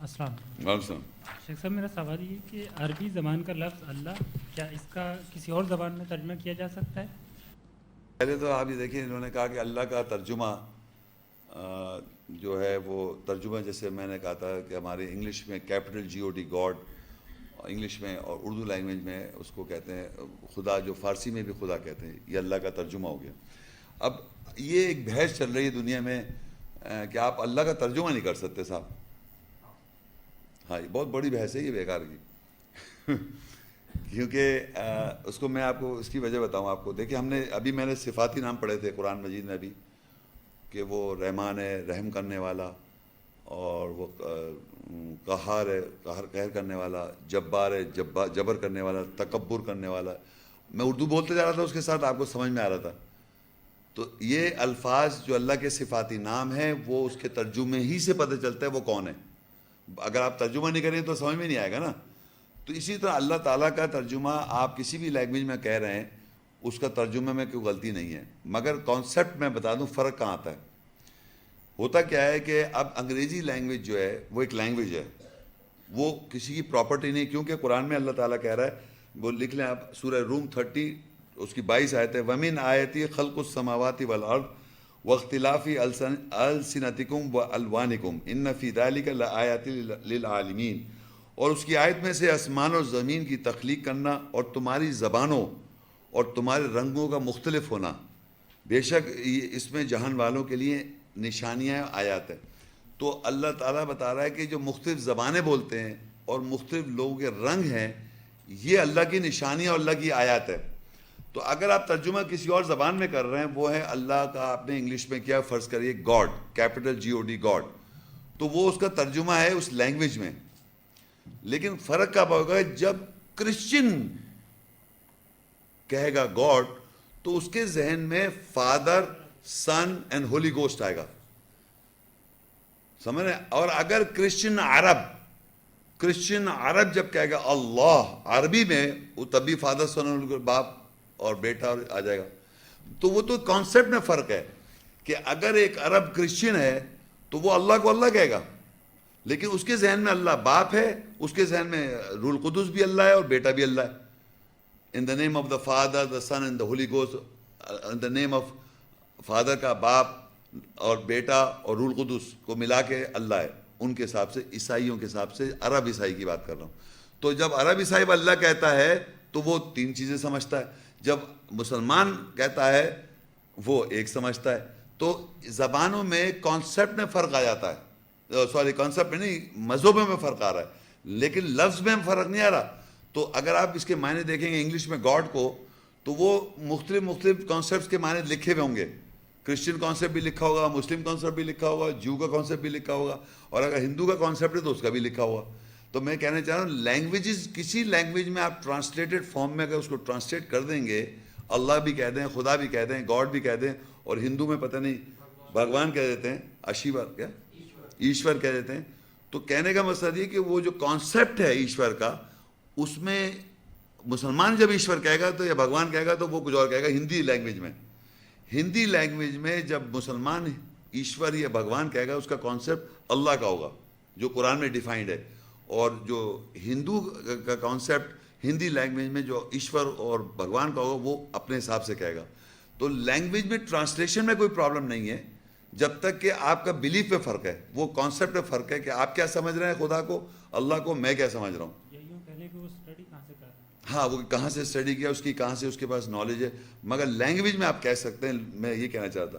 السلام علیکم۔ السلام۔ شیخ صاحب میرا سوال یہ کہ عربی زبان کا لفظ اللہ کیا اس کا کسی اور زبان میں ترجمہ کیا جا سکتا ہے؟ پہلے تو آپ یہ دیکھیں، انہوں نے کہا کہ اللہ کا ترجمہ جو ہے وہ ترجمہ، جیسے میں نے کہا تھا کہ ہمارے انگلش میں کیپٹل GOD گاڈ انگلش میں، اور اردو لینگویج میں اس کو کہتے ہیں خدا، جو فارسی میں بھی خدا کہتے ہیں، یہ اللہ کا ترجمہ ہو گیا۔ اب یہ ایک بحث چل رہی ہے دنیا میں کہ آپ اللہ کا ترجمہ نہیں کر سکتے صاحب۔ ہاں، یہ بہت بڑی بحث ہے یہ بیکار کی کیونکہ اس کو میں آپ کو اس کی وجہ بتاؤں آپ کو۔ دیکھیں، ہم نے ابھی میں نے صفاتی نام پڑھے تھے قرآن مجید میں ابھی، کہ وہ رحمان ہے، رحم کرنے والا، اور وہ قہار ہے، قہر کرنے والا، جبار ہے، جبر کرنے والا، تکبر کرنے والا۔ میں اردو بولتے جا رہا تھا، اس کے ساتھ آپ کو سمجھ میں آ رہا تھا۔ تو یہ الفاظ جو اللہ کے صفاتی نام ہیں، وہ اس کے ترجمے ہی سے پتہ چلتا ہے وہ کون ہے۔ اگر آپ ترجمہ نہیں کریں تو سمجھ میں نہیں آئے گا نا۔ تو اسی طرح اللہ تعالیٰ کا ترجمہ آپ کسی بھی لینگویج میں کہہ رہے ہیں، اس کا ترجمے میں کوئی غلطی نہیں ہے، مگر کانسیپٹ میں بتا دوں فرق کہاں آتا ہے۔ ہوتا کیا ہے کہ اب انگریزی لینگویج جو ہے وہ ایک لینگویج ہے، وہ کسی کی پراپرٹی نہیں، کیونکہ قرآن میں اللہ تعالیٰ کہہ رہا ہے، وہ لکھ لیں آپ سورہ روم 30 اس کی 22 آیت ہے، وَمِنْ آیَتِهِ خَلْقُ السَّمَاوَاتِ وَالْأَرْضِ وَاخْتِلَافِ أَلْسِنَتِكُمْ وَأَلْوَانِكُمْ إِنَّ فِي ذَلِكَ لَآيَاتٍ لِلْعَالِمِينَ۔ اور اس کی آیت میں سے آسمان اور زمین کی تخلیق کرنا اور تمہاری زبانوں اور تمہارے رنگوں کا مختلف ہونا، بے شک اس میں جہان والوں کے لیے نشانیاں آیات ہیں۔ تو اللہ تعالیٰ بتا رہا ہے کہ جو مختلف زبانیں بولتے ہیں اور مختلف لوگوں کے رنگ ہیں، یہ اللہ کی نشانی اور اللہ کی آیات ہے۔ تو اگر آپ ترجمہ کسی اور زبان میں کر رہے ہیں، وہ ہے اللہ کا، آپ نے انگلش میں کیا فرض کریے گاڈ، کیپٹل GOD گاڈ، تو وہ اس کا ترجمہ ہے اس لینگویج میں۔ لیکن فرق کب ہوگا؟ جب کرسچن کہے گا گاڈ، تو اس کے ذہن میں Father, Son and Holy Ghost آئے گا، سمجھ رہے ہیں؟ اور اگر کرسچن عرب جب کہے گا اللہ عربی میں، وہ تبھی فادر، سن، باپ اور بیٹا آ جائے گا۔ تو وہ تو کانسیپٹ میں فرق ہے کہ اگر ایک عرب کرسچن ہے تو وہ اللہ کو اللہ کہے گا، لیکن اس کے ذہن میں اللہ باپ ہے، اس کے ذہن میں روح القدس بھی اللہ ہے اور بیٹا بھی اللہ ہے۔ In the name of the father, the son and the holy ghost, in the name of father کا باپ اور بیٹا اور روح القدس کو ملا کے اللہ ہے، ان کے حساب سے، عیسائیوں کے حساب سے، عرب عیسائی کی بات کر رہا ہوں۔ تو جب عرب عیسائی اللہ کہتا ہے تو وہ 3 چیزیں سمجھتا ہے، جب مسلمان کہتا ہے وہ ایک سمجھتا ہے۔ تو زبانوں میں کانسیپٹ میں فرق آ جاتا ہے، سوری کانسیپٹ میں نہیں، مذہبوں میں فرق آ رہا ہے، لیکن لفظ میں فرق نہیں آ رہا۔ تو اگر آپ اس کے معنی دیکھیں گے انگلش میں گاڈ کو، تو وہ مختلف کانسیپٹس کے معنی لکھے ہوئے ہوں گے، کرسچن کانسیپٹ بھی لکھا ہوگا، مسلم کانسیپٹ بھی لکھا ہوگا، جو کا کانسیپٹ بھی لکھا ہوگا، اور اگر ہندو کا کانسیپٹ ہے تو اس کا بھی لکھا ہوگا۔ تو میں کہنا چاہ رہا ہوں، لینگویجز، کسی لینگویج میں آپ ٹرانسلیٹڈ فارم میں اگر اس کو ٹرانسلیٹ کر دیں گے، اللہ بھی کہہ دیں، خدا بھی کہہ دیں، گاڈ بھی کہہ دیں، اور ہندو میں پتہ نہیں بھگوان کہہ دیتے ہیں، اشیور کیا ایشور کہہ دیتے ہیں، تو کہنے کا مقصد یہ کہ وہ جو کانسیپٹ ہے ایشور کا، اس میں مسلمان جب ایشور کہے گا تو یا بھگوان کہے گا تو وہ کچھ اور کہے گا۔ ہندی لینگویج میں جب مسلمان ایشور یا بھگوان کہے گا، اس کا کانسیپٹ اللہ کا ہوگا جو قرآن میں ڈیفائنڈ ہے، اور جو ہندو کا کانسیپٹ ہندی لینگویج میں جو ایشور اور بھگوان کا ہوگا وہ اپنے حساب سے کہے گا۔ تو لینگویج میں ٹرانسلیشن میں کوئی پرابلم نہیں ہے، جب تک کہ آپ کا بلیف پہ فرق ہے، وہ کانسیپٹ پہ فرق ہے کہ آپ کیا سمجھ رہے ہیں خدا کو، اللہ کو، میں کیا سمجھ رہا ہوں۔ پہلے کہ وہ اسٹڈی کہاں سے کر رہا ہے، ہاں، وہ کہاں سے اسٹڈی کیا، اس کی کہاں سے اس کے پاس نالج ہے، مگر لینگویج میں آپ کہہ سکتے ہیں۔ میں یہ کہنا چاہتا